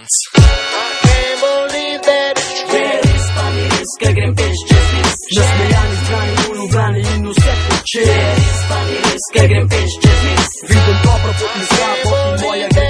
Dance. Res pa ni res, ker grem peš čez mest. Nasmejani, zbrani, v Ljubljani in vse poče. Res pa ni res, ker grem peš čez mest. Vidim dobro pot in slabo in moja gre.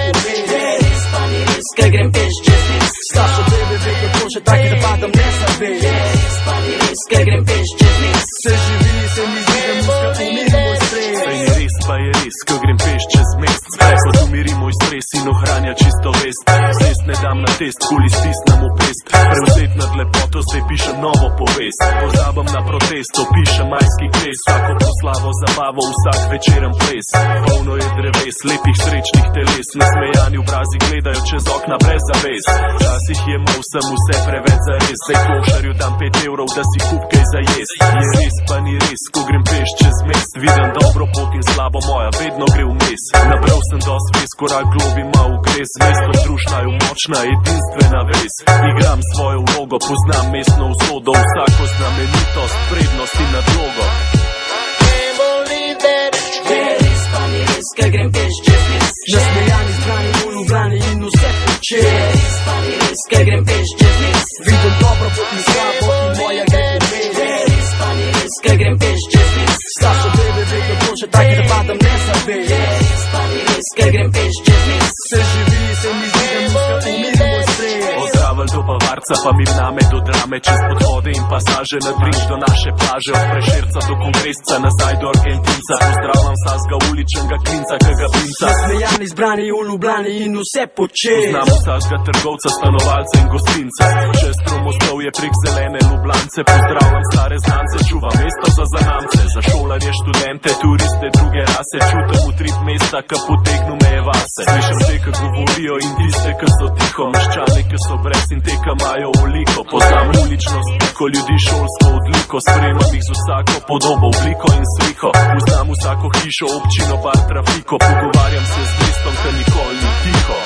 Res pa ni res, ker grem peš čez mest. Staršo bebe ve, kako še tako, da padam ne zabe. Res pa ni res, ker grem peš čez mest. Se živi, se mi zdi, da muska umiri moj stres. Saj ni res, pa je res, ko grem peš čez mest. Sprehod umiri moj stres in ohranja čisto vest. Zest ne dam na test, koli stisnem v pest. Prevzet nad lepoto, zdaj pišem novo povest. Pozabam na protest, opišem majski kres. Vsako proslavo, zabavo, vsak večeren ples. Polno je dreves, lepih srečnih teles. Nasmejani obrazi gledajo čez okna brez zaves. Včasih je mol sem vse preveč za res. Zdaj klošarju dam 5 evrov, da si kup kaj za jest. Je res, pa ni res, ko grem peš čez mest. Vidim dobro pot in slabo moja vedno gre vmes. Nabral sem dost ves, korak globi ma ugres. Z mestom družna je močna, edinstvena vez. Igram svojo vlogo, poznam mestno usodo. Vsako znamenitost, prednost in nadlogo. Res pa ni res, ker grem peš čez mest. Nasmejani, zbrani, v Ljubljani in vse poče. Res pa ni res, ker grem peš čez mest. Vidim dobro pot in slabo in moja gre. Res pa ni res, ker grem peš čez mest. Staršo bebe ve, kako še tako, da padam ne zabe. Res pa ni res, ker grem peš čez mest. Se živi, se mi zdi, da muska umiri moj stres. Od do Bavarca pa mi name do Drame. Čez podhode in pasaže na Drinč do naše plaže. Od Prešerca do Kongresca, nazaj do Argentinca. Pozdravljam vsakega uličnega klinca, kega pinca. Nasmejani, zbrani, v Ljubljani in vse poče. Poznam vsakega trgovca, stanovalca in gostinca. Čez Tromostovje prek zelene Ljubljance. Pozdravljam stare znance, čuvam mesto za zanamce. Za šolarje, študente, turiste, druge rase. Čutim utrip mesta, ka potegnu meje vase. Slišam te, ka govorijo in tiste, ka so tiho. Meščani, ka so brez in te, ka imajo veliko. Poznam uličnost, ko ljudi šolsko odliko. Spremam jih z vsako podobo, obliko in sliko. Poznam vsako hišo, občino, bar, trafiko. Pogovarjam se z mestom, ka nikoli ni tiho.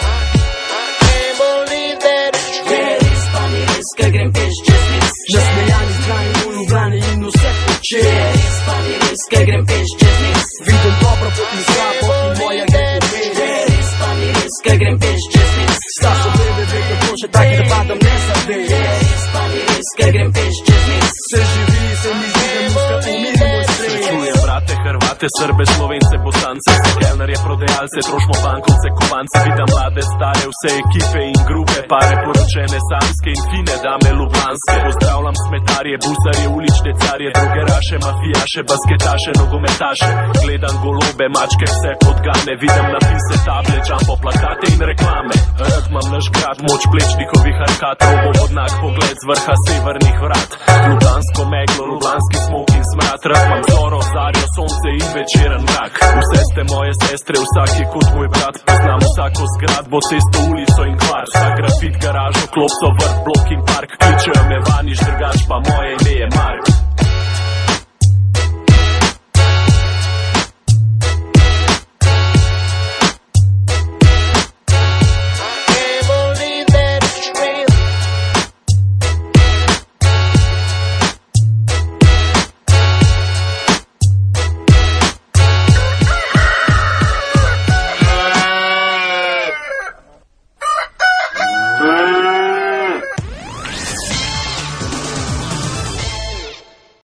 Res pa ni res, ker grem peš čez mest. Nasmejani, zbrani, v Ljubljani in vse poče. Res pa ni res, ker grem peš čez mest. Vidim dobro pot in slabo in moja gre. Res pa ni res, ker grem peš čez mest. Staršo bebe ve, kako še tako, da padam ne zabe. Res pa ni res, ker grem peš čez mest. Se živi, se mi zdi, da muska umiri moj stres. Srečujem brate, Hrvate, Srbe, Slovence, Bosance. Vse kelnerje, prodajalce, trošmo bankovce, kovance. Vidim mlade, stare, vse ekipe in grupe. Pare poročene, samske in fine dame ljubljanske. Pozdravljam smetarje, busarje, ulične carje, drogeraše, mafijaše, basketaše, nogometaše. Gledam golobe, mačke, vse podgane. Vidim napise, table, jumbo, plakate in reklame. Rad imam naš grad, moč plečnikovih arkad. Robovodnak pogled z vrha severnih vrat. Ljubljansko meglo, ljubljanski smok in smrad. Rad imam zoro, zarjo, sonce in večeren mrak. Vse ste moje sestre, vsak je kot moj brat. Poznam vsako zgradbo, cesto, ulico in kvart. Vsak grafit, garažo, klopco, vrt, blok in park. Kličejo me vaniš, drugač pa moje